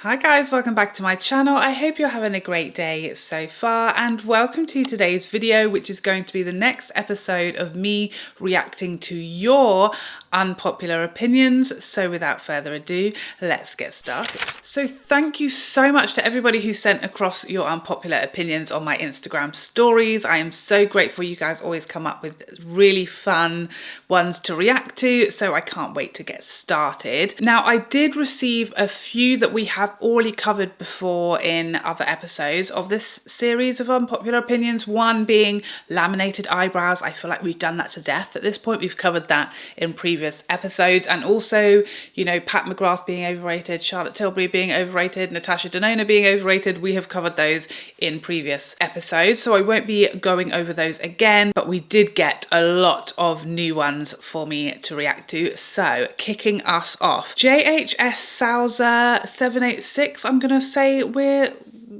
Hi guys, welcome back to my channel. I hope you're having a great day so far, and welcome to today's video, which is going to be the next episode of me reacting to your unpopular opinions. So without further ado, let's get started. So thank you so much to everybody who sent across your unpopular opinions on my Instagram stories. I am so grateful. You guys always come up with really fun ones to react to, so I can't wait to get started. Now, I did receive a few that we have already covered before in other episodes of this series of unpopular opinions, one being laminated eyebrows. I feel like we've done that to death at this point. We've covered that in previous episodes, and also, you know, Pat McGrath being overrated, Charlotte Tilbury being overrated, Natasha Denona being overrated. We have covered those in previous episodes, so I won't be going over those again, but we did get a lot of new ones for me to react to. So kicking us off, JHS Sauser 786, I'm gonna say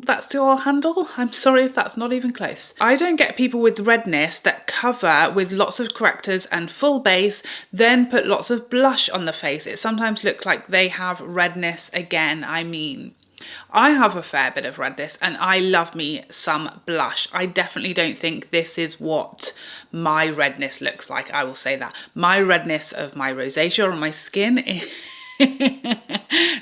that's your handle. I'm sorry if that's not even close. I don't get people with redness that cover with lots of correctors and full base, then put lots of blush on the face. It sometimes looks like they have redness again. I have a fair bit of redness and I love me some blush. I definitely don't think this is what my redness looks like. I will say that. My redness of my rosacea on my skin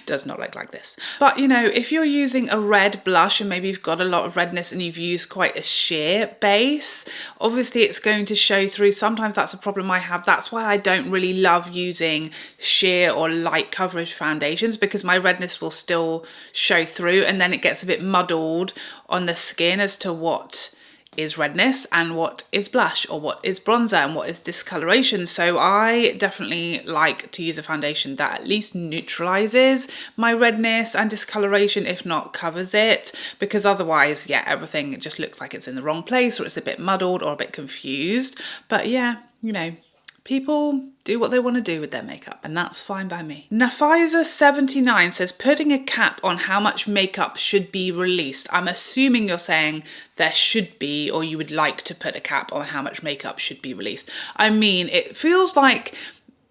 does not look like this. But you know, if you're using a red blush and maybe you've got a lot of redness and you've used quite a sheer base, obviously it's going to show through. Sometimes that's a problem I have. That's why I don't really love using sheer or light coverage foundations, because my redness will still show through and then it gets a bit muddled on the skin as to what is redness and what is blush, or what is bronzer and what is discoloration. So I definitely like to use a foundation that at least neutralizes my redness and discoloration, if not covers it, because otherwise, yeah, everything just looks like it's in the wrong place, or it's a bit muddled or a bit confused. But yeah, you know, people do what they want to do with their makeup, and that's fine by me. Nafiza79 says, putting a cap on how much makeup should be released. I'm assuming you're saying there should be, or you would like to put a cap on how much makeup should be released. I mean, it feels like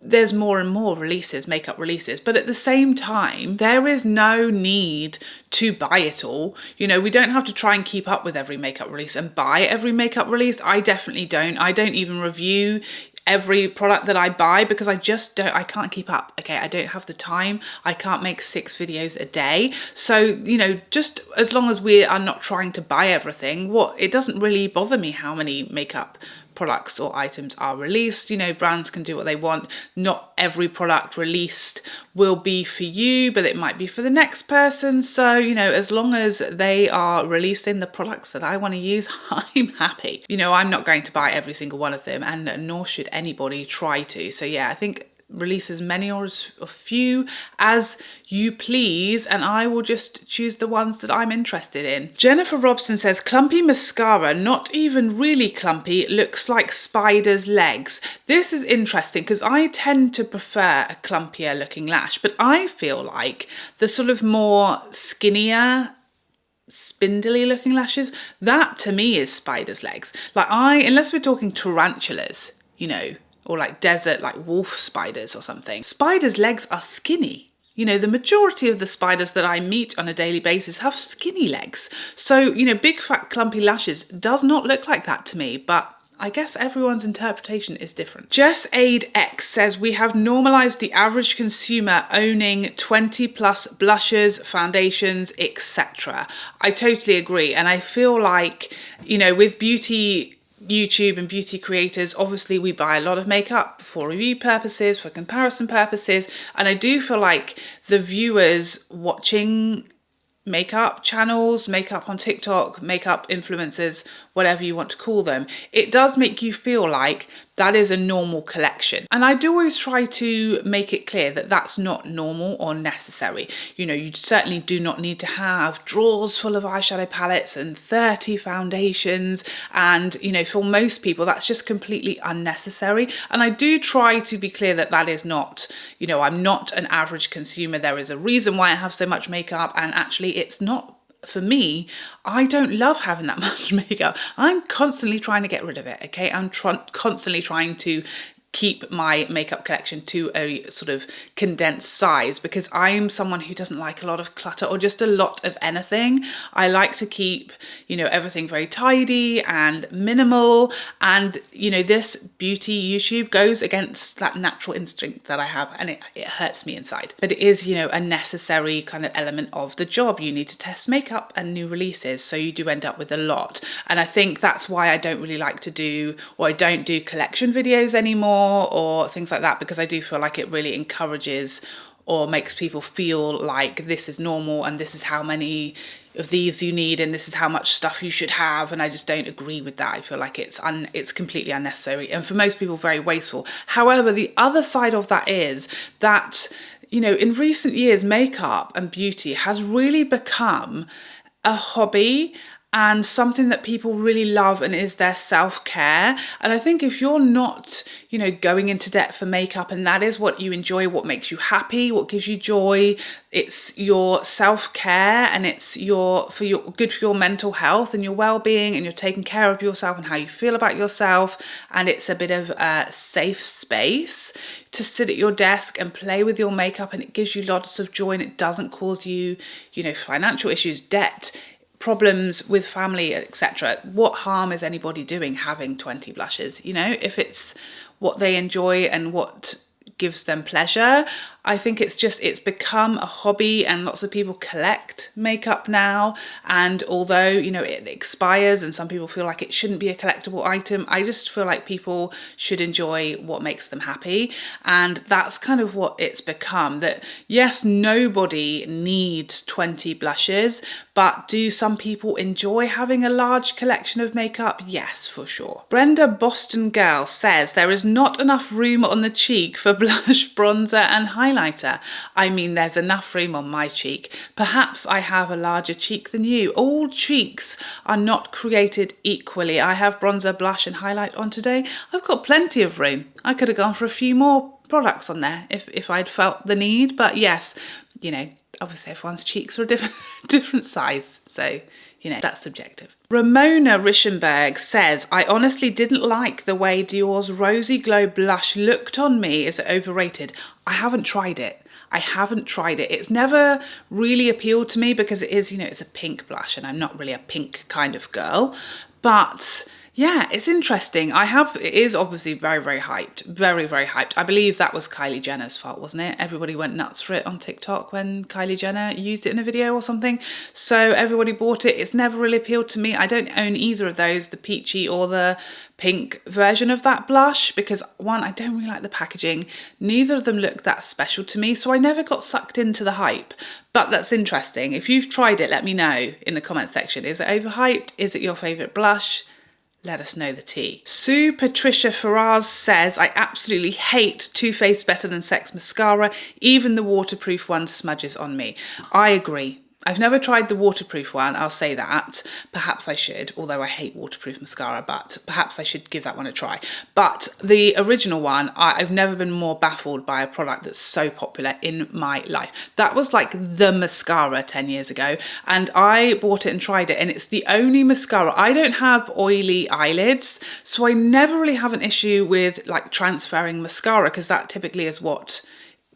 there's more and more releases, makeup releases, but at the same time, there is no need to buy it all. You know, we don't have to try and keep up with every makeup release and buy every makeup release. I definitely don't. I don't even review every product that I buy, because I can't keep up. Okay, I don't have the time. I can't make 6 videos a day. So, you know, just as long as we are not trying to buy everything, it doesn't really bother me how many makeup products or items are released. You know, brands can do what they want. Not every product released will be for you, but it might be for the next person. So, you know, as long as they are releasing the products that I want to use, I'm happy. You know, I'm not going to buy every single one of them, and nor should anybody try to. So yeah, I think release as many or as few as you please, and I will just choose the ones that I'm interested in. Jennifer Robson says, clumpy mascara, not even really clumpy, looks like spider's legs. This is interesting because I tend to prefer a clumpier looking lash, but I feel like the sort of more skinnier, spindly looking lashes, that to me is spider's legs. Like unless we're talking tarantulas, you know, or like desert, like wolf spiders or something. Spiders' legs are skinny. You know, the majority of the spiders that I meet on a daily basis have skinny legs. So, you know, big fat clumpy lashes does not look like that to me, but I guess everyone's interpretation is different. Jess A X says, we have normalized the average consumer owning 20 plus blushes, foundations, etc. I totally agree. And I feel like, you know, with beauty YouTube and beauty creators, obviously we buy a lot of makeup for review purposes, for comparison purposes, and I do feel like the viewers watching makeup channels, makeup on TikTok, makeup influencers, whatever you want to call them, it does make you feel like that is a normal collection. And I do always try to make it clear that that's not normal or necessary. You know, you certainly do not need to have drawers full of eyeshadow palettes and 30 foundations. And, you know, for most people, that's just completely unnecessary. And I do try to be clear that that is not, you know, I'm not an average consumer. There is a reason why I have so much makeup, and actually it's not, for me, I don't love having that much makeup. I'm constantly trying to get rid of it, okay? I'm constantly trying to keep my makeup collection to a sort of condensed size, because I'm someone who doesn't like a lot of clutter or just a lot of anything. I like to keep, you know, everything very tidy and minimal, and you know, this beauty YouTube goes against that natural instinct that I have, and it hurts me inside. But it is, you know, a necessary kind of element of the job. You need to test makeup and new releases, so you do end up with a lot. And I think that's why I don't really like to do, or I don't do collection videos anymore or things like that, because I do feel like it really encourages or makes people feel like this is normal and this is how many of these you need and this is how much stuff you should have, and I just don't agree with that. I feel like it's completely unnecessary and for most people very wasteful. However, the other side of that is that, you know, in recent years makeup and beauty has really become a hobby and something that people really love and is their self-care. And I think if you're not, you know, going into debt for makeup and that is what you enjoy, what makes you happy, what gives you joy, it's your self-care and it's good for your mental health and your well-being, and you're taking care of yourself and how you feel about yourself, and it's a bit of a safe space to sit at your desk and play with your makeup, and it gives you lots of joy and it doesn't cause you, you know, financial issues, debt, problems with family, etc. What harm is anybody doing having 20 blushes? You know, if it's what they enjoy and what gives them pleasure. I think it's become a hobby, and lots of people collect makeup now, and although, you know, it expires and some people feel like it shouldn't be a collectible item, I just feel like people should enjoy what makes them happy, and that's kind of what it's become. That yes, nobody needs 20 blushes, but do some people enjoy having a large collection of makeup? Yes, for sure. Brenda Boston Girl says there is not enough room on the cheek for blush, bronzer and highlighter. I mean, there's enough room on my cheek. Perhaps I have a larger cheek than you. All cheeks are not created equally. I have bronzer, blush and highlight on today. I've got plenty of room. I could have gone for a few more products on there if I'd felt the need. But yes, you know, obviously everyone's cheeks are a different size. So, you know, that's subjective. Ramona Rischenberg says, I honestly didn't like the way Dior's Rosy Glow blush looked on me. Is it overrated? I haven't tried it. It's never really appealed to me because it is, you know, it's a pink blush and I'm not really a pink kind of girl. But yeah, it's interesting. It is obviously very, very hyped. Very, very hyped. I believe that was Kylie Jenner's fault, wasn't it? Everybody went nuts for it on TikTok when Kylie Jenner used it in a video or something. So everybody bought it. It's never really appealed to me. I don't own either of those, the peachy or the pink version of that blush, because one, I don't really like the packaging. Neither of them look that special to me, so I never got sucked into the hype. But that's interesting. If you've tried it, let me know in the comment section. Is it overhyped? Is it your favourite blush? Let us know the tea. Sue Patricia Faraz says, I absolutely hate Too Faced Better Than Sex mascara. Even the waterproof one smudges on me. I agree. I've never tried the waterproof one, I'll say that. Perhaps I should, although I hate waterproof mascara, but perhaps I should give that one a try. But the original one, I've never been more baffled by a product that's so popular in my life. That was like the mascara 10 years ago, and I bought it and tried it, and it's the only mascara. I don't have oily eyelids, so I never really have an issue with like transferring mascara, because that typically is what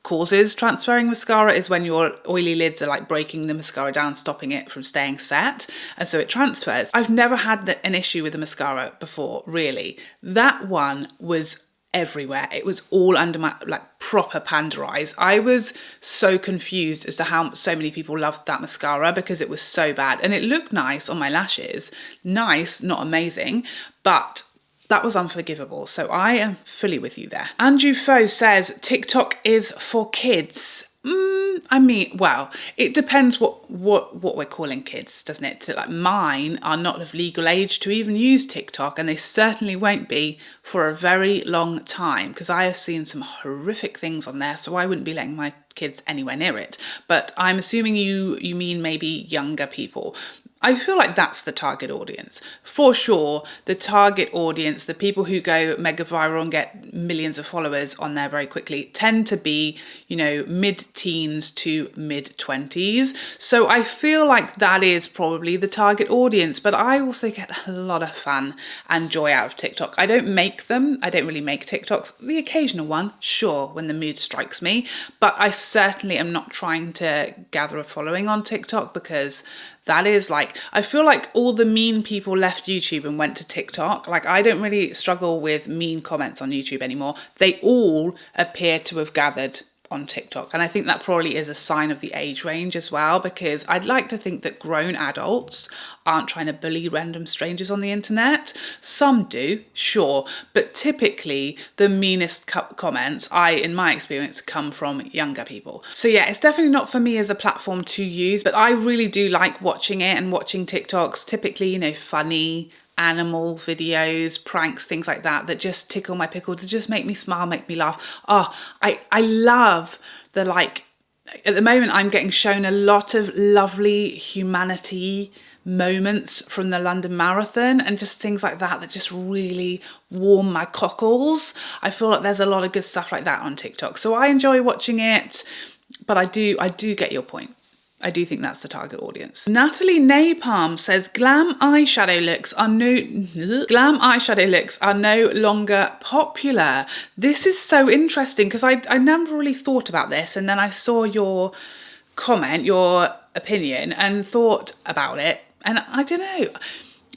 causes transferring mascara, is when your oily lids are like breaking the mascara down, stopping it from staying set, and so it transfers. I've never had an issue with a mascara before, really. That one was everywhere. It was all under my like proper panda eyes. I was so confused as to how so many people loved that mascara, because it was so bad, and it looked nice on my lashes. Nice, not amazing, but that was unforgivable. So I am fully with you there. Andrew Foe says, TikTok is for kids. I mean, well, it depends what we're calling kids, doesn't it? So, like, mine are not of legal age to even use TikTok, and they certainly won't be for a very long time, because I have seen some horrific things on there, so I wouldn't be letting my kids anywhere near it. But I'm assuming you mean maybe younger people. I feel like that's the target audience. For sure, the target audience, the people who go mega viral and get millions of followers on there very quickly, tend to be, you know, mid-teens to mid-20s. So I feel like that is probably the target audience, but I also get a lot of fun and joy out of TikTok. I don't make them. I don't really make TikToks. The occasional one, sure, when the mood strikes me, but I certainly am not trying to gather a following on TikTok, because that is like, I feel like all the mean people left YouTube and went to TikTok. Like, I don't really struggle with mean comments on YouTube anymore. They all appear to have gathered on TikTok. And I think that probably is a sign of the age range as well, because I'd like to think that grown adults aren't trying to bully random strangers on the internet. Some do, sure, but typically the meanest comments, in my experience, come from younger people. So yeah, it's definitely not for me as a platform to use, but I really do like watching it and watching TikToks, typically, you know, funny, animal videos, pranks, things like that, that just tickle my pickle, to just make me smile, make me laugh. Oh, I love the, like, at the moment I'm getting shown a lot of lovely humanity moments from the London Marathon and just things like that just really warm my cockles. I feel like there's a lot of good stuff like that on TikTok. So I enjoy watching it, but I do get your point. I do think that's the target audience. Natalie Napalm says glam eyeshadow looks are no longer popular. This is so interesting, because I never really thought about this, and then I saw your comment, your opinion, and thought about it, and I don't know.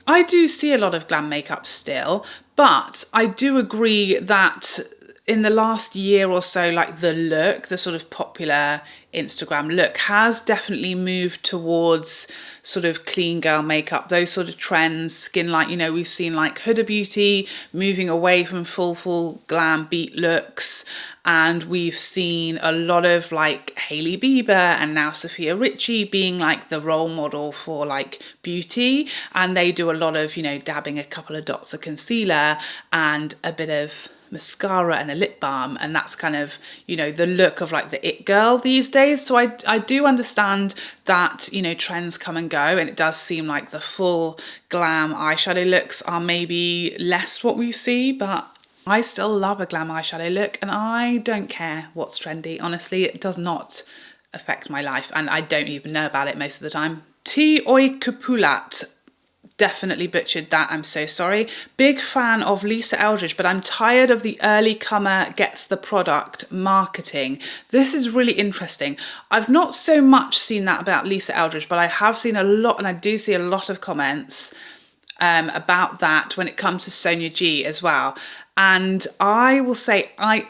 I do see a lot of glam makeup still, but I do agree that in the last year or so, like the sort of popular Instagram look has definitely moved towards sort of clean girl makeup, those sort of trends, skin light. You know, we've seen like Huda Beauty moving away from full glam beat looks, and we've seen a lot of like Hailey Bieber and now Sofia Richie being like the role model for like beauty, and they do a lot of, you know, dabbing a couple of dots of concealer and a bit of mascara and a lip balm, and that's kind of, you know, the look of like the it girl these days. So I do understand that, you know, trends come and go, and it does seem like the full glam eyeshadow looks are maybe less what we see, but I still love a glam eyeshadow look, and I don't care what's trendy. Honestly, it does not affect my life, and I don't even know about it most of the time. T.Oi definitely butchered that, I'm so sorry. Big fan of Lisa Eldridge, but I'm tired of the early comer gets the product marketing. This is really interesting. I've not so much seen that about Lisa Eldridge, but I have seen a lot, and I do see a lot of comments about that when it comes to Sonia G as well. And I will say, I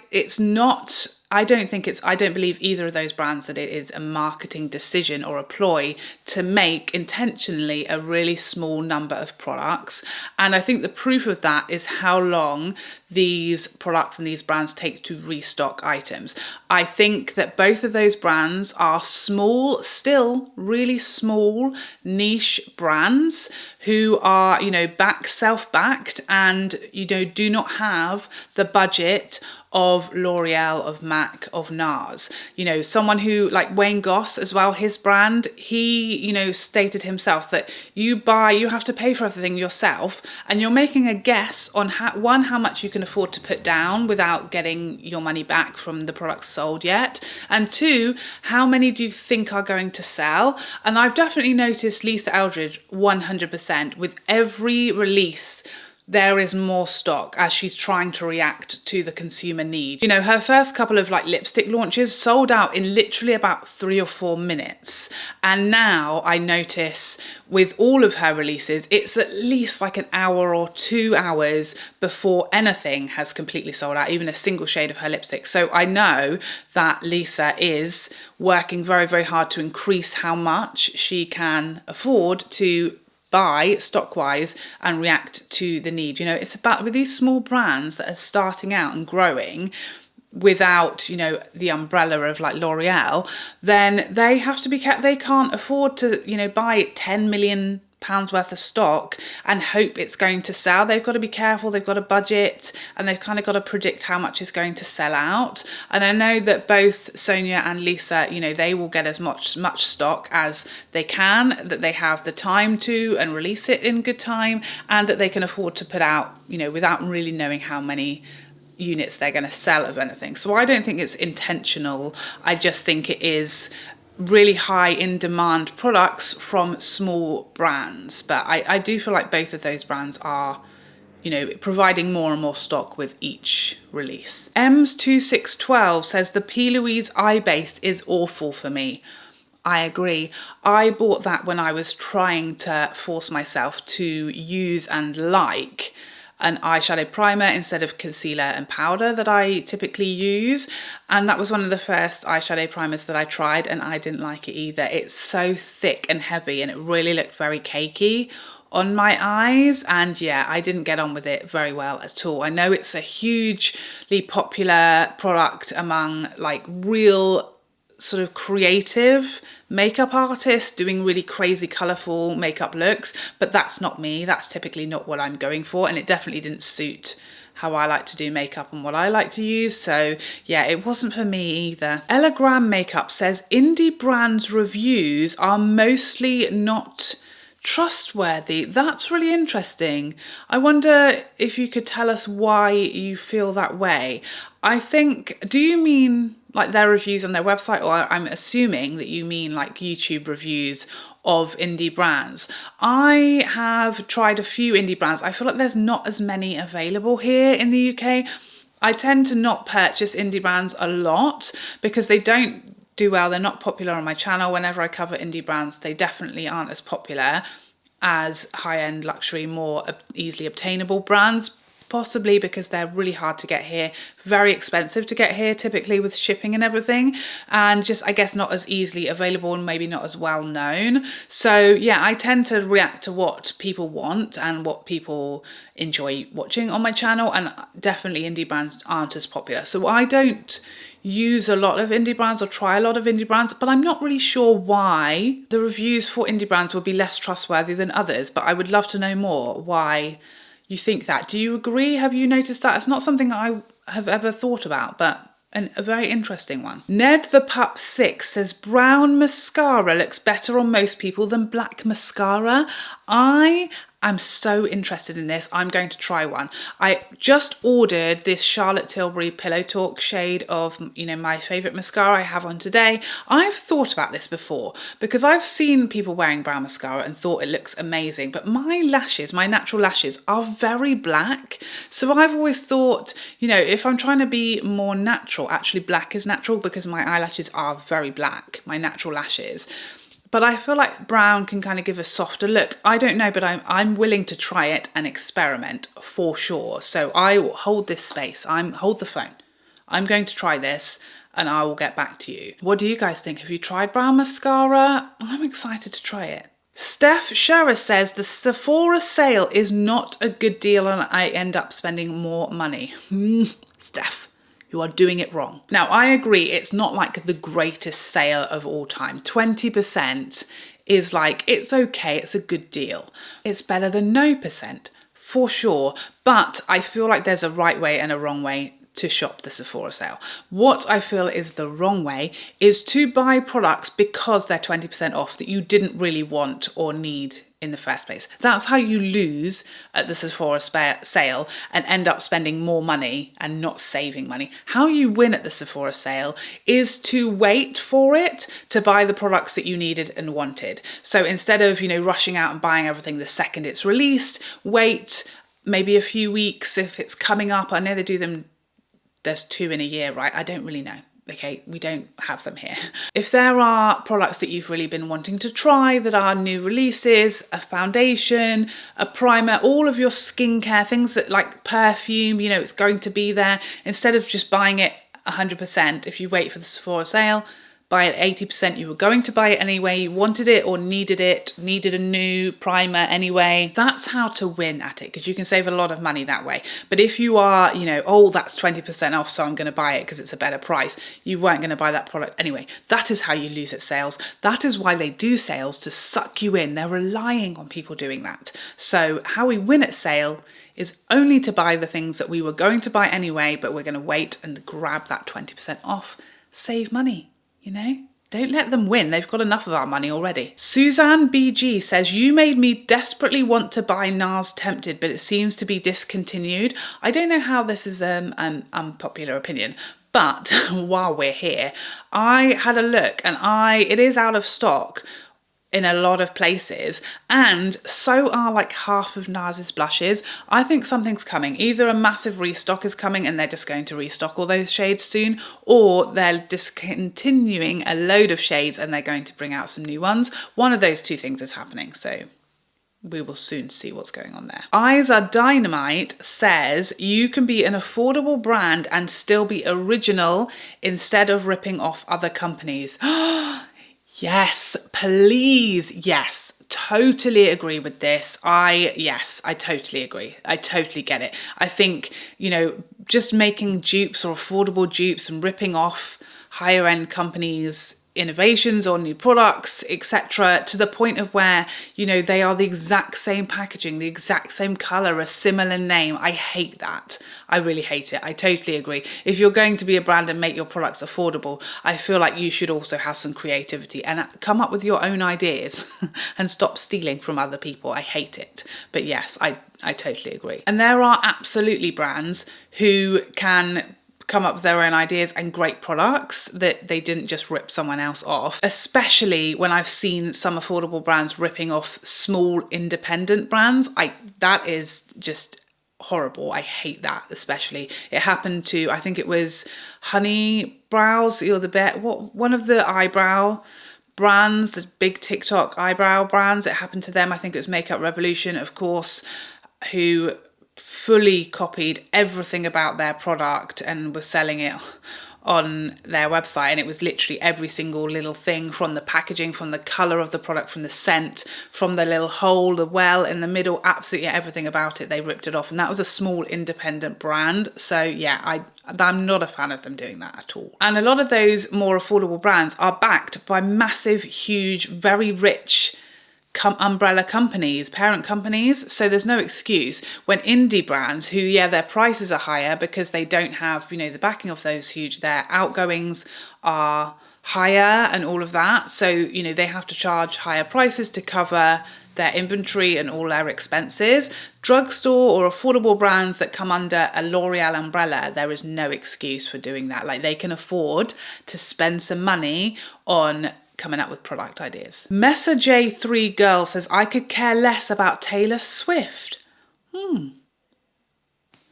don't believe either of those brands that it is a marketing decision or a ploy to make intentionally a really small number of products. And I think the proof of that is how long these products and these brands take to restock items. I think that both of those brands are small, still really small niche brands who are, you know, self-backed, and, you know, do not have the budget of L'Oreal, of MAC, of Nars. You know, someone who, like Wayne Goss as well, his brand, he, you know, stated himself that you have to pay for everything yourself, and you're making a guess on how much you can afford to put down without getting your money back from the products sold yet, and two, how many do you think are going to sell? And I've definitely noticed Lisa Eldridge 100% with every release. There is more stock as she's trying to react to the consumer need. You know, her first couple of like lipstick launches sold out in literally about 3 or 4 minutes. And now I notice with all of her releases, it's at least like an hour or 2 hours before anything has completely sold out, even a single shade of her lipstick. So I know that Lisa is working very, very hard to increase how much she can afford to buy stock-wise and react to the need. You know, it's about with these small brands that are starting out and growing without, you know, the umbrella of like L'Oreal, then they have to be kept. They can't afford to, you know, buy £10 million £500 worth of stock and hope it's going to sell. They've got to be careful, they've got a budget, and they've kind of got to predict how much is going to sell out. And I know that both Sonia and Lisa, you know, they will get as much stock as they can, that they have the time to and release it in good time, and that they can afford to put out, you know, without really knowing how many units they're going to sell of anything. So I don't think it's intentional. I just think it is really high in demand products from small brands. But I do feel like both of those brands are, you know, providing more and more stock with each release. Ems2612 says the P. Louise eye base is awful for me. I agree. I bought that when I was trying to force myself to use and like an eyeshadow primer instead of concealer and powder that I typically use. And that was one of the first eyeshadow primers that I tried, and I didn't like it either. It's so thick and heavy and it really looked very cakey on my eyes, and yeah, I didn't get on with it very well at all. I know it's a hugely popular product among like real sort of creative makeup artists doing really crazy colourful makeup looks, but that's not me. That's typically not what I'm going for, and it definitely didn't suit how I like to do makeup and what I like to use. So yeah, it wasn't for me either. Ella Graham Makeup says indie brands reviews are mostly not trustworthy. That's really interesting. I wonder if you could tell us why you feel that way. I think, do you mean like their reviews on their website, or I'm assuming that you mean like YouTube reviews of indie brands? I have tried a few indie brands. I feel like there's not as many available here in the UK. I tend to not purchase indie brands a lot because they don't do well. They're not popular on my channel. Whenever I cover indie brands, they definitely aren't as popular as high-end luxury, more easily obtainable brands, possibly because they're really hard to get here, very expensive to get here typically with shipping and everything, and just I guess not as easily available and maybe not as well known. So yeah, I tend to react to what people want and what people enjoy watching on my channel, and definitely indie brands aren't as popular. So I don't use a lot of indie brands or try a lot of indie brands, but I'm not really sure why the reviews for indie brands would be less trustworthy than others. But I would love to know more why you think that. Do you agree? Have you noticed that? It's not something I have ever thought about, but a very interesting one. Ned the Pup Six says brown mascara looks better on most people than black mascara. I'm so interested in this. I'm going to try one. I just ordered this Charlotte Tilbury Pillow Talk shade of, you know, my favourite mascara I have on today. I've thought about this before because I've seen people wearing brown mascara and thought it looks amazing, but my lashes, my natural lashes, are very black. So I've always thought, you know, if I'm trying to be more natural, actually black is natural because my eyelashes are very black, my natural lashes. But I feel like brown can kind of give a softer look. I don't know, but I'm willing to try it and experiment for sure. So I will hold this space. Hold the phone. I'm going to try this and I will get back to you. What do you guys think? Have you tried brown mascara? I'm excited to try it. Steph Scherer says the Sephora sale is not a good deal and I end up spending more money. Steph, you are doing it wrong. Now, I agree, it's not like the greatest sale of all time. 20% is like, it's okay, it's a good deal. It's better than no percent, for sure. But I feel like there's a right way and a wrong way to shop the Sephora sale. What I feel is the wrong way is to buy products because they're 20% off that you didn't really want or need in the first place. That's how you lose at the Sephora sale and end up spending more money and not saving money. How you win at the Sephora sale is to wait for it to buy the products that you needed and wanted. So instead of, you know, rushing out and buying everything the second it's released, wait maybe a few weeks if it's coming up. I know they do them, there's 2 in a year, right? I don't really know. Okay, we don't have them here. If there are products that you've really been wanting to try that are new releases, a foundation, a primer, all of your skincare, things that like perfume, you know, it's going to be there. Instead of just buying it 100%, if you wait for the Sephora sale, buy it 80%, you were going to buy it anyway, you wanted it or needed a new primer anyway. That's how to win at it, because you can save a lot of money that way. But if you are, you know, oh, that's 20% off, so I'm going to buy it because it's a better price, you weren't going to buy that product anyway. That is how you lose at sales. That is why they do sales, to suck you in. They're relying on people doing that. So how we win at sale is only to buy the things that we were going to buy anyway, but we're going to wait and grab that 20% off, save money. You know, don't let them win. They've got enough of our money already. Suzanne BG says, you made me desperately want to buy Nars Tempted, but it seems to be discontinued. I don't know how this is an unpopular opinion, but while we're here, I had a look and it is out of stock in a lot of places, and so are like half of Nars's blushes. I think something's coming. Either a massive restock is coming and they're just going to restock all those shades soon, or they're discontinuing a load of shades and they're going to bring out some new ones. One of those two things is happening, so we will soon see what's going on there. Eyes Are Dynamite says, you can be an affordable brand and still be original instead of ripping off other companies. Yes, please. Yes, totally agree with this. Yes, I totally agree. I totally get it. I think, you know, just making dupes or affordable dupes and ripping off higher end companies' innovations or new products, etc., to the point of where, you know, they are the exact same packaging, the exact same color, a similar name. I hate that. I really hate it. I totally agree. If you're going to be a brand and make your products affordable, I feel like you should also have some creativity and come up with your own ideas and stop stealing from other people. I hate it. But yes, I totally agree. And there are absolutely brands who can come up with their own ideas and great products that they didn't just rip someone else off, especially when I've seen some affordable brands ripping off small independent brands. That is just horrible. I hate that, especially. It happened to, I think it was Honey Brows, one of the eyebrow brands, the big TikTok eyebrow brands. It happened to them. I think it was Makeup Revolution, of course, who fully copied everything about their product and was selling it on their website, and it was literally every single little thing, from the packaging, from the color of the product, from the scent, from the little hole, the well in the middle, absolutely everything about it. They ripped it off, and that was a small independent brand. So yeah, I'm not a fan of them doing that at all. And a lot of those more affordable brands are backed by massive, huge, very rich umbrella companies, parent companies. So there's no excuse when indie brands who, yeah, their prices are higher because they don't have, you know, the backing of those huge, their outgoings are higher and all of that. So, you know, they have to charge higher prices to cover their inventory and all their expenses. Drugstore or affordable brands that come under a L'Oreal umbrella, there is no excuse for doing that. Like, they can afford to spend some money on coming up with product ideas. Mesa J3 Girl says, I could care less about Taylor Swift.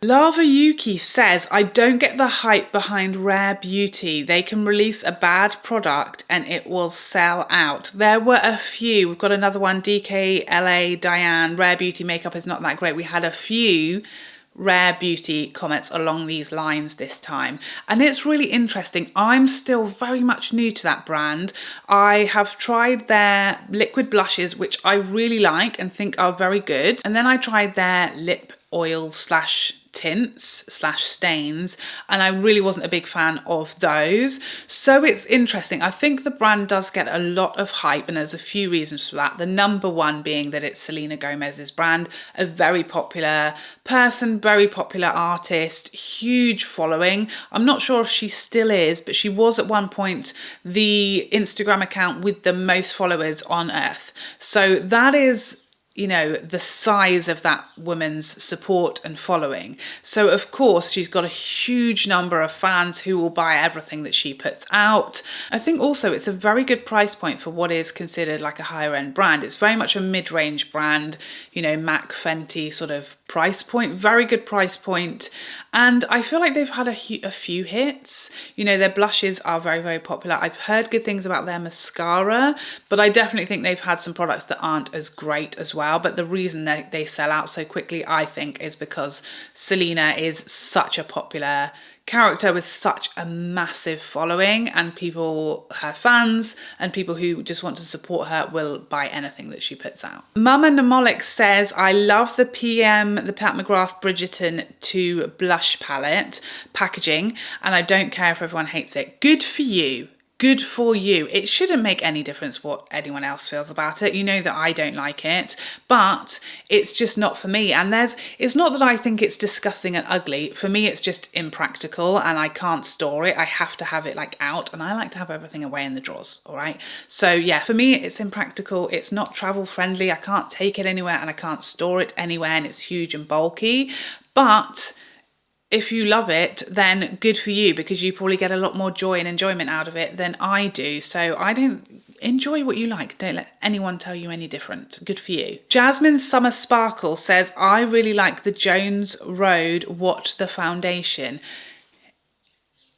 Lava Yuki says, I don't get the hype behind Rare Beauty. They can release a bad product and it will sell out. There were a few. We've got another one, DKLA Diane, Rare Beauty makeup is not that great. We had a few Rare Beauty comments along these lines this time, and it's really interesting. I'm still very much new to that brand. I have tried their liquid blushes, which I really like and think are very good, and then I tried their lip oil / tints / stains, and I really wasn't a big fan of those. So it's interesting. I think the brand does get a lot of hype, and there's a few reasons for that. The number one being that it's Selena Gomez's brand, a very popular person, very popular artist, huge following. I'm not sure if she still is, but she was at one point the Instagram account with the most followers on earth. So that is, you know, the size of that woman's support and following. So of course she's got a huge number of fans who will buy everything that she puts out. I think also it's a very good price point for what is considered like a higher end brand. It's very much a mid-range brand, you know, MAC Fenty sort of price point, very good price point. And I feel like they've had a few hits. You know, their blushes are very, very popular. I've heard good things about their mascara, but I definitely think they've had some products that aren't as great as well. well, but the reason that they sell out so quickly, I think, is because Selena is such a popular character with such a massive following, and people, her fans and people who just want to support her, will buy anything that she puts out. Mama Mnemonic says, I love the the Pat McGrath Bridgerton 2 blush palette packaging, and I don't care if everyone hates it. Good for you. Good for you. It shouldn't make any difference what anyone else feels about it. You know that I don't like it, but it's just not for me. And it's not that I think it's disgusting and ugly. For me, it's just impractical and I can't store it. I have to have it like out, and I like to have everything away in the drawers. All right. So yeah, for me, it's impractical. It's not travel friendly. I can't take it anywhere and I can't store it anywhere, and it's huge and bulky. But if you love it, then good for you, because you probably get a lot more joy and enjoyment out of it than I do. So I don't enjoy what you like. Don't let anyone tell you any different. Good for you. Jasmine Summer Sparkle says, I really like the Jones Road Watch the Foundation.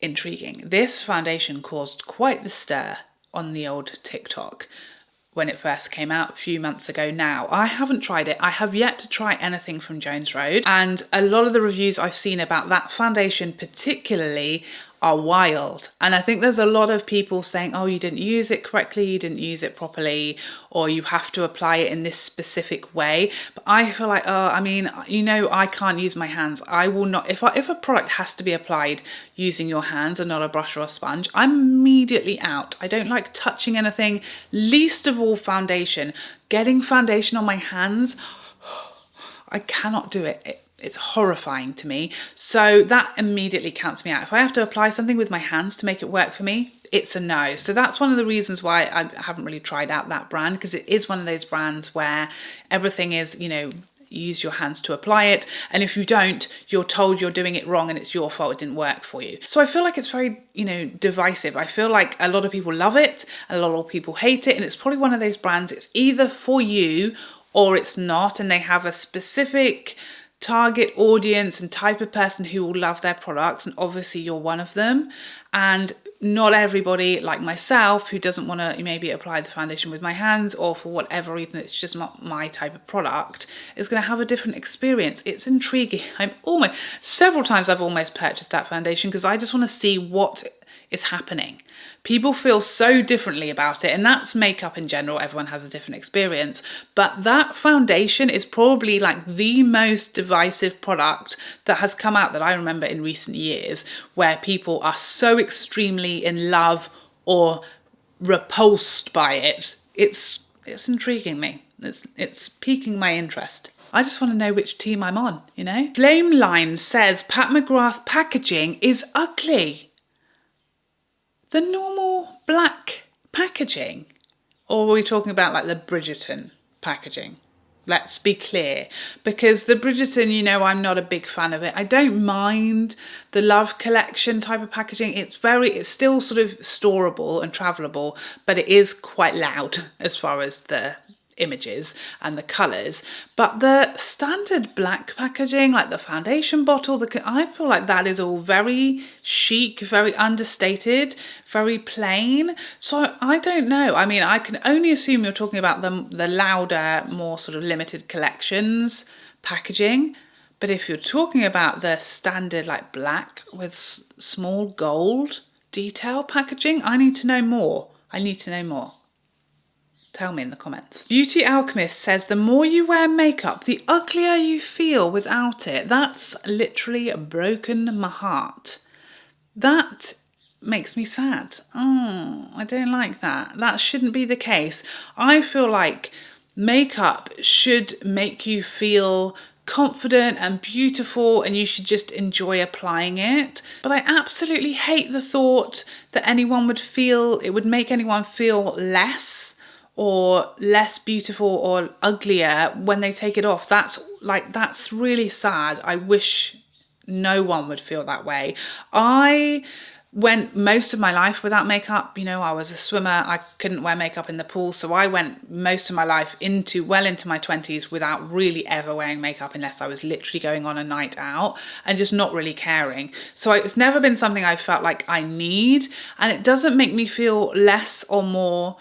Intriguing. This foundation caused quite the stir on the old TikTok when it first came out a few months ago now. I haven't tried it. I have yet to try anything from Jones Road, and a lot of the reviews I've seen about that foundation particularly are wild. And I think there's a lot of people saying, oh, you didn't use it correctly, you didn't use it properly, or you have to apply it in this specific way. But I feel like, oh, I mean, you know, I can't use my hands. I will not, if a product has to be applied using your hands and not a brush or a sponge, I'm immediately out. I don't like touching anything, least of all foundation. Getting foundation on my hands, I cannot do it. It's horrifying to me. So that immediately counts me out. If I have to apply something with my hands to make it work for me, it's a no. So that's one of the reasons why I haven't really tried out that brand, because it is one of those brands where everything is, you know, use your hands to apply it. And if you don't, you're told you're doing it wrong and it's your fault, it didn't work for you. So I feel like it's very, you know, divisive. I feel like a lot of people love it, a lot of people hate it. And it's probably one of those brands, it's either for you or it's not. And they have a specific target audience and type of person who will love their products, and obviously you're one of them. And not everybody, like myself, who doesn't want to maybe apply the foundation with my hands, or for whatever reason it's just not my type of product, is going to have a different experience. It's intriguing. Several times I've almost purchased that foundation because I just want to see what is happening. People feel so differently about it, and that's makeup in general. Everyone has a different experience, but that foundation is probably like the most divisive product that has come out that I remember in recent years, where people are so extremely in love or repulsed by it. It's intriguing me. It's piquing my interest. I just want to know which team I'm on, you know? Flameline says Pat McGrath packaging is ugly. The normal black packaging? Or are we talking about like the Bridgerton packaging? Let's be clear, because the Bridgerton, you know, I'm not a big fan of it. I don't mind the Love Collection type of packaging. It's still sort of storable and travelable, but it is quite loud as far as the images and the colours. But the standard black packaging, like the foundation bottle, I feel like that is all very chic, very understated, very plain. So I don't know. I mean, I can only assume you're talking about the louder, more sort of limited collections packaging. But if you're talking about the standard like black with small gold detail packaging, I need to know more. Tell me in the comments. Beauty Alchemist says the more you wear makeup, the uglier you feel without it. That's literally broken my heart. That makes me sad. Oh, I don't like that. That shouldn't be the case. I feel like makeup should make you feel confident and beautiful, and you should just enjoy applying it. But I absolutely hate the thought that it would make anyone feel less or less beautiful or uglier when they take it off. That's really sad. I wish no one would feel that way. I went most of my life without makeup. You know, I was a swimmer. I couldn't wear makeup in the pool. So I went most of my life well into my 20s without really ever wearing makeup, unless I was literally going on a night out and just not really caring. So it's never been something I felt like I need. And it doesn't make me feel less or more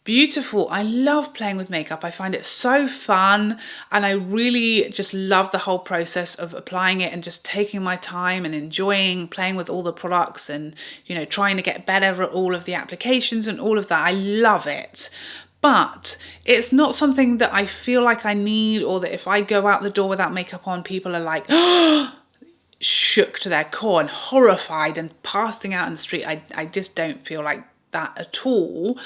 beautiful. I love playing with makeup. I find it so fun, and I really just love the whole process of applying it and just taking my time and enjoying playing with all the products and, you know, trying to get better at all of the applications and all of that. I love it. But it's not something that I feel like I need, or that if I go out the door without makeup on, people are like, shook to their core and horrified and passing out in the street. I just don't feel like that at all.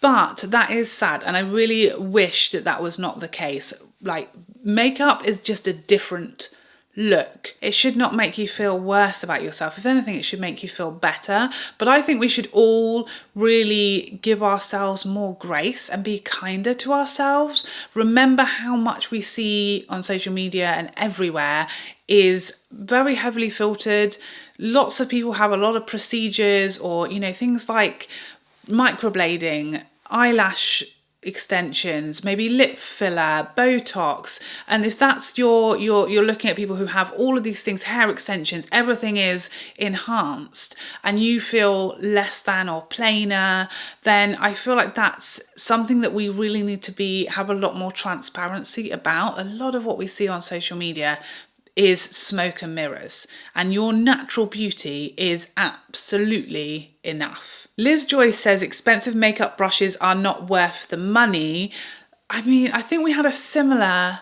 But that is sad, and I really wish that that was not the case. Like, makeup is just a different look. It should not make you feel worse about yourself. If anything, it should make you feel better. But I think we should all really give ourselves more grace and be kinder to ourselves. Remember how much we see on social media and everywhere is very heavily filtered. Lots of people have a lot of procedures, or, you know, things like microblading, eyelash extensions, maybe lip filler, Botox. And if that's you're looking at people who have all of these things, hair extensions, everything is enhanced, and you feel less than or plainer, then I feel like that's something that we really need to have a lot more transparency about. A lot of what we see on social media is smoke and mirrors, and your natural beauty is absolutely enough. Liz Joyce says expensive makeup brushes are not worth the money. I mean, I think we had a similar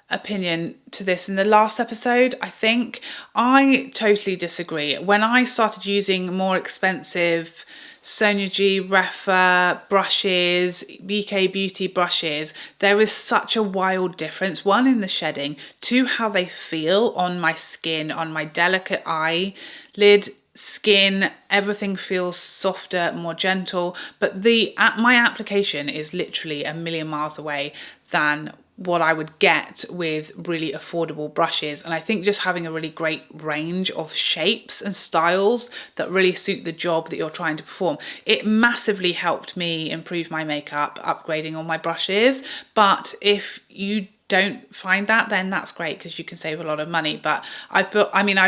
opinion to this in the last episode. I totally disagree. When I started using more expensive Sonia G, Rephr brushes, BK Beauty brushes, there is such a wild difference. One, in the shedding, two, how they feel on my skin, on my delicate eyelid skin. Everything feels softer, more gentle, but my application is literally a million miles away than what I would get with really affordable brushes. And I think just having a really great range of shapes and styles that really suit the job that you're trying to perform, it massively helped me improve my makeup, upgrading all my brushes. But if you don't find that, then that's great, because you can save a lot of money. But I've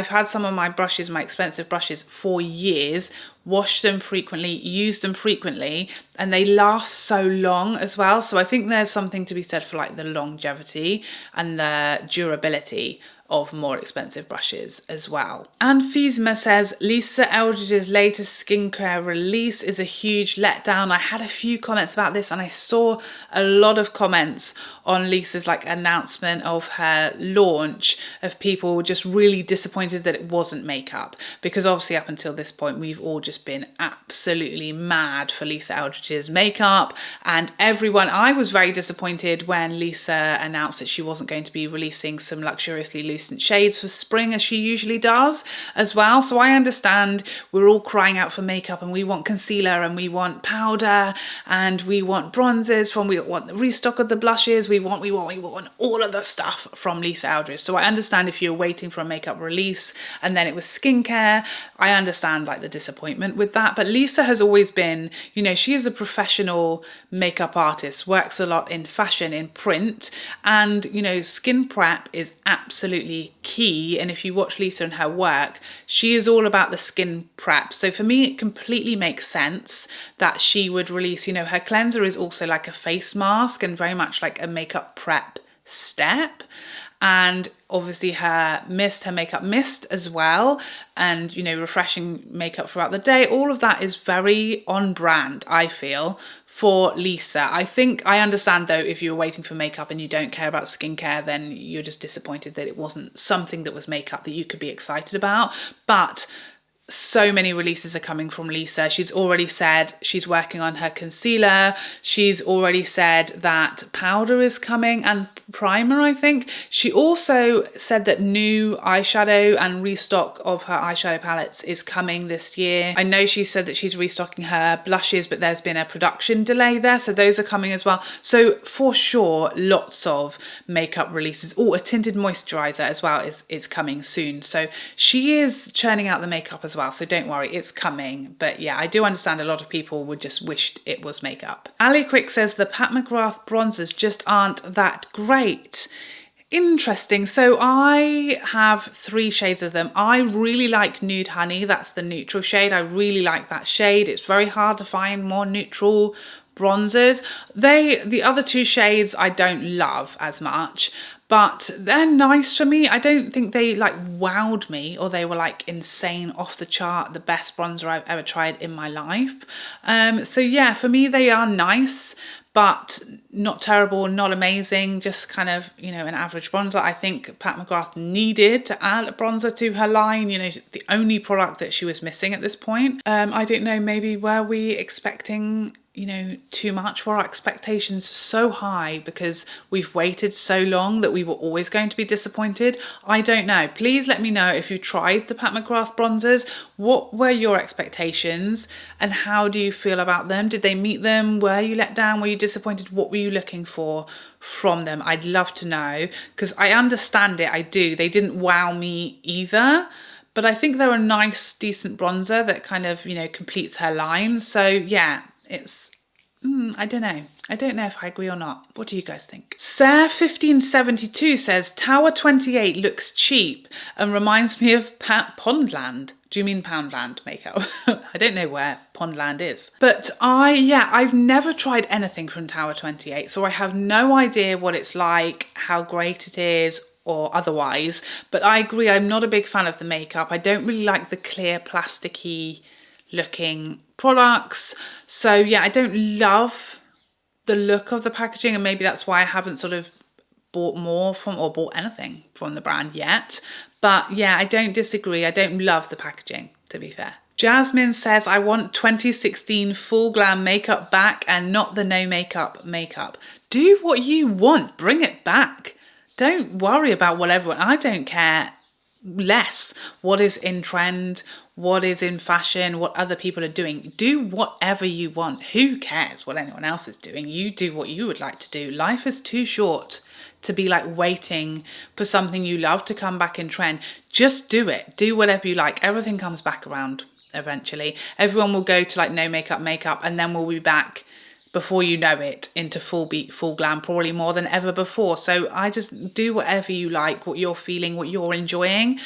had some of my brushes, my expensive brushes, for years, washed them frequently, used them frequently, and they last so long as well. So I think there's something to be said for like the longevity and the durability of more expensive brushes as well. And Fizma says Lisa Eldridge's latest skincare release is a huge letdown. I had a few comments about this, and I saw a lot of comments on Lisa's announcement of her launch of people just really disappointed that it wasn't makeup, because obviously up until this point we've all just been absolutely mad for Lisa Eldridge's makeup, and I was very disappointed when Lisa announced that she wasn't going to be releasing some luxuriously lucent shades for spring as she usually does as well. So I understand we're all crying out for makeup, and we want concealer, and we want powder, and we want bronzers, we want the restock of the blushes, we want all of the stuff from Lisa Eldridge. So I understand if you're waiting for a makeup release and then it was skincare, I understand the disappointment with that. But Lisa has always been, she is a professional makeup artist, works a lot in fashion, in print, and skin prep is absolutely key. And if you watch Lisa and her work, she is all about the skin prep. So for me, it completely makes sense that she would release, her cleanser is also like a face mask and very much like a makeup prep step. And obviously her makeup mist as well, and refreshing makeup throughout the day, all of that is very on brand, I feel, for Lisa. I understand though, if you're waiting for makeup and you don't care about skincare, then you're just disappointed that it wasn't something that was makeup that you could be excited about. But so many releases are coming from Lisa. She's already said she's working on her concealer. She's already said that powder is coming, and primer, I think. She also said that new eyeshadow and restock of her eyeshadow palettes is coming this year. I know she said that she's restocking her blushes, but there's been a production delay there, so those are coming as well. So for sure, lots of makeup releases. Oh, a tinted moisturizer as well is coming soon. So she is churning out the makeup as well, so don't worry, it's coming. But yeah, I do understand a lot of people would just wished it was makeup. Ali Quick says the Pat McGrath bronzers just aren't that great. Interesting. So I have 3 shades of them. I really like Nude Honey. That's the neutral shade. I really like that shade. It's very hard to find more neutral bronzers. The other two shades I don't love as much, but they're nice for me. I don't think they like wowed me or they were like insane off the chart, the best bronzer I've ever tried in my life. So yeah, for me they are nice, but not terrible, not amazing, just kind of, you know, an average bronzer. I think Pat McGrath needed to add a bronzer to her line. You know, it's the only product that she was missing at this point. I don't know, maybe were we expecting, you know, too much? Were our expectations so high because we've waited so long that we were always going to be disappointed? I don't know. Please let me know if you tried the Pat McGrath bronzers. What were your expectations and how do you feel about them? Did they meet them? Were you let down? Were you disappointed? What were you looking for from them? I'd love to know, because I understand it. I do. They didn't wow me either. But I think they're a nice, decent bronzer that kind of, you know, completes her line. So yeah, it's, I don't know. I don't know if I agree or not. What do you guys think? Saie 1572 says, Tower 28 looks cheap and reminds me of Pondland. Do you mean Poundland makeup? I don't know where Pondland is. But I've never tried anything from Tower 28, so I have no idea what it's like, how great it is, or otherwise. But I agree, I'm not a big fan of the makeup. I don't really like the clear plasticky looking products. So yeah, I don't love the look of the packaging, and maybe that's why I haven't sort of bought more from or bought anything from the brand yet. But yeah, I don't disagree. I don't love the packaging, to be fair. Jasmine says, I want 2016 full glam makeup back and not the no makeup makeup. Do what you want, bring it back. Don't worry about what everyone, I don't care less what is in trend, what is in fashion, what other people are doing. Do whatever you want. Who cares what anyone else is doing? You do what you would like to do. Life is too short to be like waiting for something you love to come back in trend. Just do it. Do whatever you like. Everything comes back around eventually. Everyone will go to like no makeup makeup, and then we'll be back before you know it into full beat, full glam, probably more than ever before. So I just do whatever you like, what you're feeling, what you're enjoying.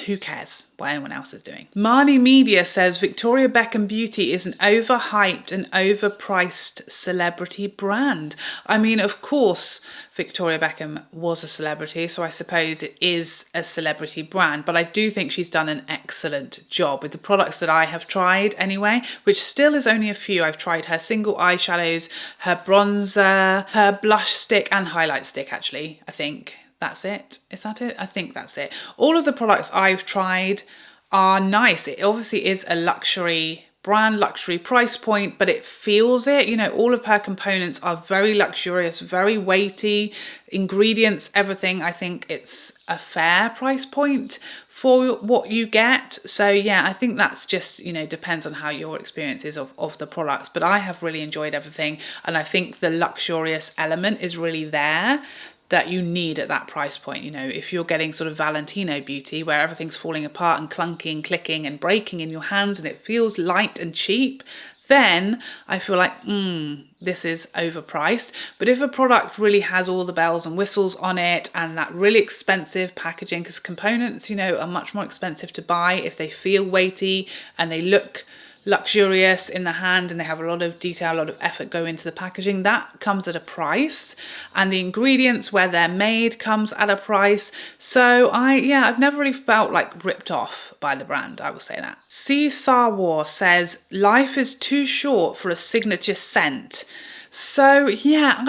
Who cares what anyone else is doing? Marnie Media says Victoria Beckham Beauty is an overhyped and overpriced celebrity brand. I mean, of course, Victoria Beckham was a celebrity, so I suppose it is a celebrity brand, but I do think she's done an excellent job with the products that I have tried anyway, which still is only a few. I've tried her single eyeshadows, her bronzer, her blush stick and highlight stick, actually, I think. That's it. Is that it? I think that's it. All of the products I've tried are nice. It obviously is a luxury brand, luxury price point, but it feels it. You know, all of her components are very luxurious, very weighty. Ingredients, everything. I think it's a fair price point for what you get. So yeah, I think that's just, you know, depends on how your experience is of the products. But I have really enjoyed everything. And I think the luxurious element is really there that you need at that price point. You know, if you're getting sort of Valentino beauty where everything's falling apart and clunking, clicking and breaking in your hands and it feels light and cheap, then I feel like, this is overpriced. But if a product really has all the bells and whistles on it and that really expensive packaging, because components, you know, are much more expensive to buy if they feel weighty and they look luxurious in the hand and they have a lot of detail, a lot of effort go into the packaging, that comes at a price, and the ingredients where they're made comes at a price. So I've never really felt like ripped off by the brand, I will say that. C Sawar says life is too short for a signature scent. So yeah,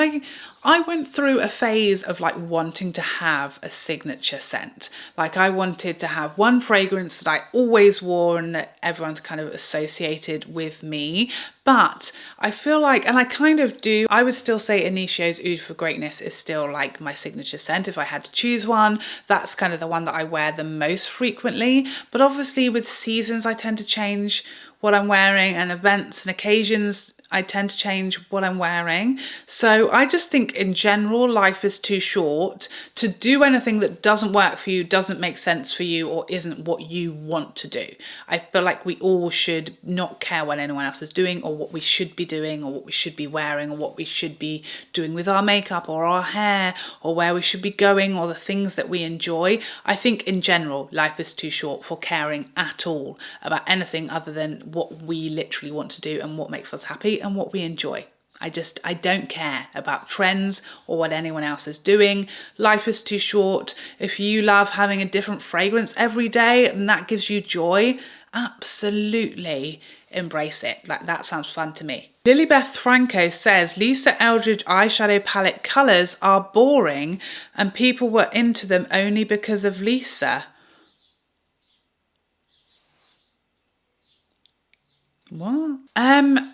I went through a phase of like wanting to have a signature scent. Like I wanted to have one fragrance that I always wore and that everyone's kind of associated with me. But I feel like, and I kind of do, I would still say Initio's Oud for Greatness is still like my signature scent. If I had to choose one, that's kind of the one that I wear the most frequently. But obviously with seasons, I tend to change what I'm wearing, and events and occasions, I tend to change what I'm wearing. So I just think in general, life is too short to do anything that doesn't work for you, doesn't make sense for you, or isn't what you want to do. I feel like we all should not care what anyone else is doing, or what we should be doing, or what we should be wearing, or what we should be doing with our makeup or our hair, or where we should be going, or the things that we enjoy. I think in general, life is too short for caring at all about anything other than what we literally want to do and what makes us happy and what we enjoy. I don't care about trends or what anyone else is doing. Life is too short. If you love having a different fragrance every day and that gives you joy, absolutely embrace it. Like, that sounds fun to me. Lilybeth Franco says Lisa Eldridge eyeshadow palette colours are boring and people were into them only because of Lisa. What?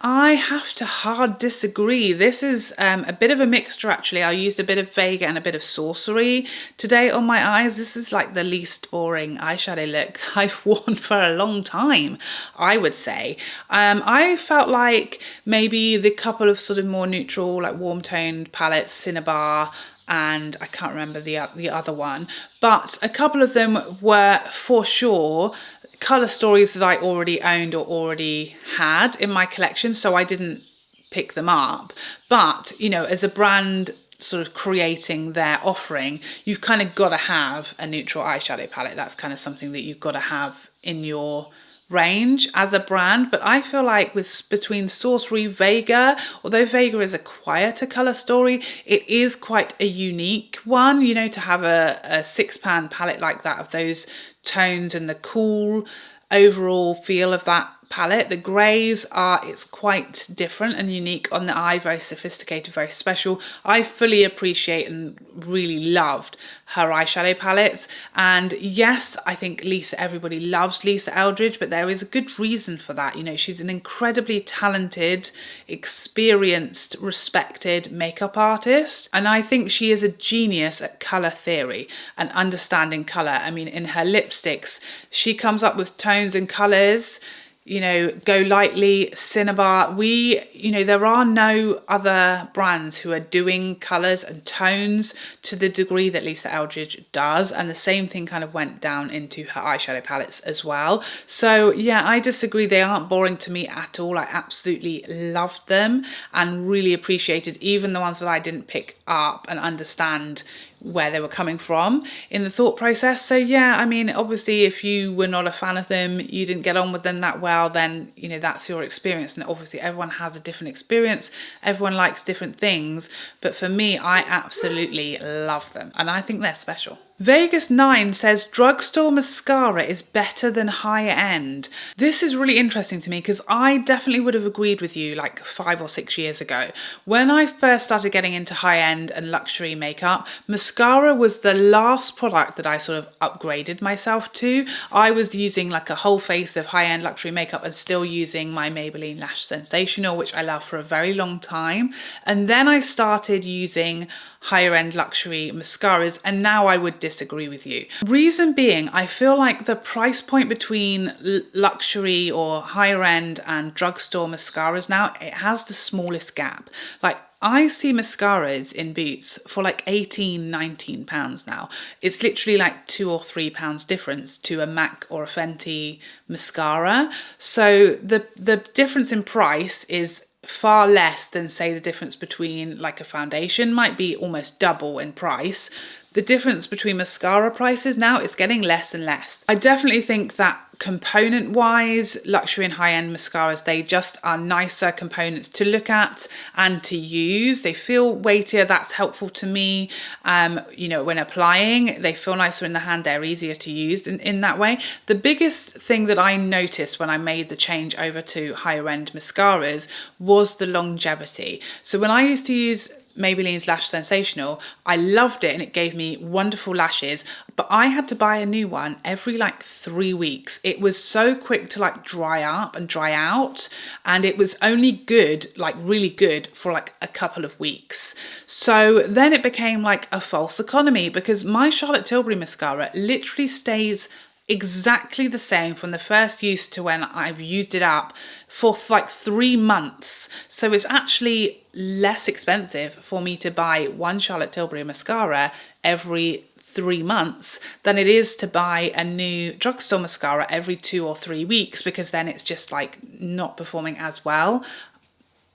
I have to hard disagree. This is a bit of a mixture actually. I used a bit of Vega and a bit of Sorcery today on my eyes. This is like the least boring eyeshadow look I've worn for a long time, I would say. I felt like maybe the couple of sort of more neutral, like warm toned palettes, Cinnabar, and I can't remember the other one, but a couple of them were for sure colour stories that I already owned or already had in my collection, so I didn't pick them up. But, you know, as a brand sort of creating their offering, you've kind of got to have a neutral eyeshadow palette. That's kind of something that you've got to have in your range as a brand. But I feel like between Sorcery, Vega, although Vega is a quieter colour story, it is quite a unique one, you know, to have a £6 palette like that, of those tones and the cool overall feel of that palette. The greys it's quite different and unique on the eye, very sophisticated, very special. I fully appreciate and really loved her eyeshadow palettes. And yes, I think everybody loves Lisa Eldridge, but there is a good reason for that. You know, she's an incredibly talented, experienced, respected makeup artist. And I think she is a genius at colour theory and understanding colour. I mean, in her lipsticks, she comes up with tones and colours, you know, Go Lightly, Cinnabar. You know, there are no other brands who are doing colours and tones to the degree that Lisa Eldridge does. And the same thing kind of went down into her eyeshadow palettes as well. So yeah, I disagree. They aren't boring to me at all. I absolutely loved them and really appreciated even the ones that I didn't pick up and understand where they were coming from in the thought process. So yeah, I mean, obviously if you were not a fan of them, you didn't get on with them that well, then, you know, that's your experience. And obviously everyone has a different experience, everyone likes different things, but for me, I absolutely love them and I think they're special. Vegas9 says drugstore mascara is better than higher end. This is really interesting to me because I definitely would have agreed with you like 5 or 6 years ago. When I first started getting into high end and luxury makeup, mascara was the last product that I sort of upgraded myself to. I was using like a whole face of high end luxury makeup and still using my Maybelline Lash Sensational, which I love for a very long time. And then I started using higher end luxury mascaras, and now I would disagree with you. Reason being, I feel like the price point between luxury or higher end and drugstore mascaras now, it has the smallest gap. Like, I see mascaras in Boots for like 18, 19 pounds now. It's literally like £2 or £3 difference to a MAC or a Fenty mascara. So the difference in price is far less than, say, the difference between like a foundation, might be almost double in price. The difference between mascara prices now is getting less and less. I definitely think that component wise, luxury and high-end mascaras, they just are nicer components to look at and to use. They feel weightier, that's helpful to me. You know, when applying, they feel nicer in the hand, they're easier to use in that way. The biggest thing that I noticed when I made the change over to higher end mascaras was the longevity. So when I used to use Maybelline's Lash Sensational, I loved it and it gave me wonderful lashes, but I had to buy a new one every like 3 weeks. It was so quick to like dry up and dry out, and it was only good, like really good, for like a couple of weeks. So then it became like a false economy because my Charlotte Tilbury mascara literally stays exactly the same from the first use to when I've used it up for like 3 months. So it's actually less expensive for me to buy one Charlotte Tilbury mascara every 3 months than it is to buy a new drugstore mascara every 2 or 3 weeks, because then it's just like not performing as well.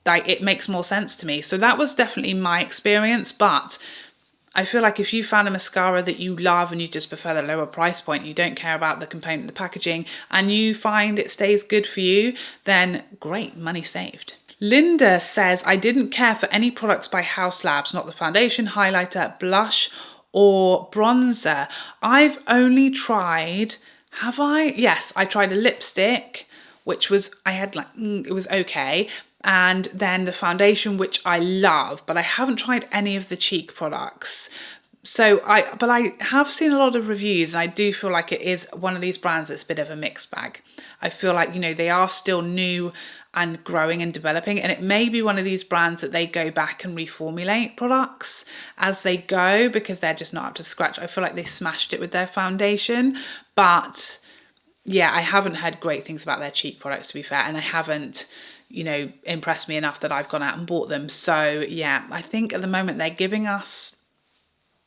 Like, it makes more sense to me. So that was definitely my experience, but I feel like if you found a mascara that you love and you just prefer the lower price point, you don't care about the component, the packaging, and you find it stays good for you, then great, money saved. Linda says, I didn't care for any products by Haus Labs, not the foundation, highlighter, blush, or bronzer. I've only tried, have I? Yes, I tried a lipstick, which was, I had like, it was okay. And then the foundation, which I love, but I haven't tried any of the cheek products. So but I have seen a lot of reviews, and I do feel like it is one of these brands that's a bit of a mixed bag. I feel like, you know, they are still new and growing and developing, and it may be one of these brands that they go back and reformulate products as they go because they're just not up to scratch. I feel like they smashed it with their foundation, but yeah, I haven't heard great things about their cheek products, to be fair, and they haven't, you know, impressed me enough that I've gone out and bought them. So yeah, I think at the moment they're giving us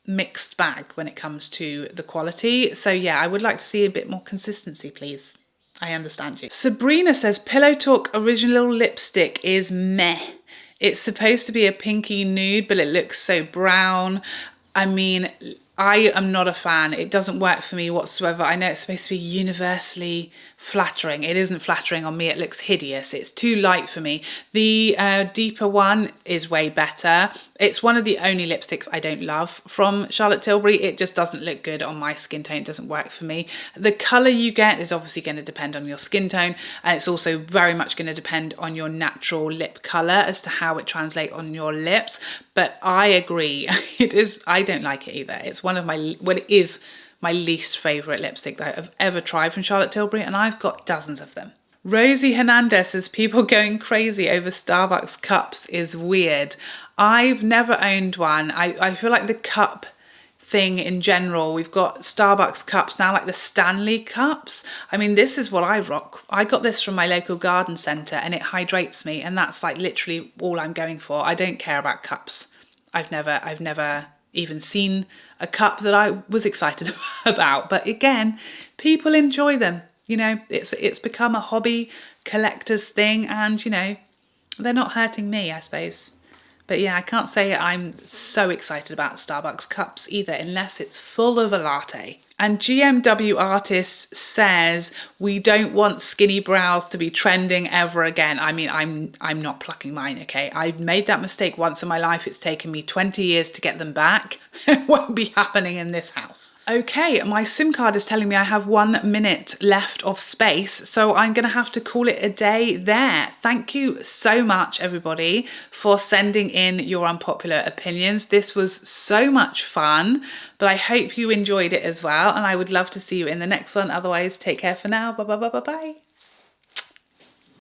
mixed bag when it comes to the quality. So yeah, I would like to see a bit more consistency, please. I understand you. Sabrina says, Pillow Talk original lipstick is meh. It's supposed to be a pinky nude, but it looks so brown. I mean, I am not a fan. It doesn't work for me whatsoever. I know it's supposed to be universally flattering. It isn't flattering on me. It looks hideous. It's too light for me. The deeper one is way better. It's one of the only lipsticks I don't love from Charlotte Tilbury. It just doesn't look good on my skin tone. It doesn't work for me. The colour you get is obviously going to depend on your skin tone, and it's also very much going to depend on your natural lip colour as to how it translates on your lips. But I agree, I don't like it either. It's one of my, well, it is my least favourite lipstick that I've ever tried from Charlotte Tilbury, and I've got dozens of them. Rosie Hernandez says, people going crazy over Starbucks cups is weird. I've never owned one. I feel like the cup thing in general, we've got Starbucks cups now, like the Stanley cups. I mean, this is what I rock. I got this from my local garden centre, and it hydrates me, and that's like literally all I'm going for. I don't care about cups. I've never even seen a cup that I was excited about. But again, people enjoy them. You know, it's become a hobby collector's thing, and you know, they're not hurting me, I suppose. But yeah, I can't say I'm so excited about Starbucks cups either, unless it's full of a latte. And GMW Artist says, we don't want skinny brows to be trending ever again. I mean, I'm not plucking mine, okay? I've made that mistake once in my life. It's taken me 20 years to get them back. It won't be happening in this house. Okay, my SIM card is telling me I have 1 minute left of space, so I'm gonna have to call it a day there. Thank you so much, everybody, for sending in your unpopular opinions. This was so much fun, but I hope you enjoyed it as well, and I would love to see you in the next one. Otherwise, take care for now. Bye.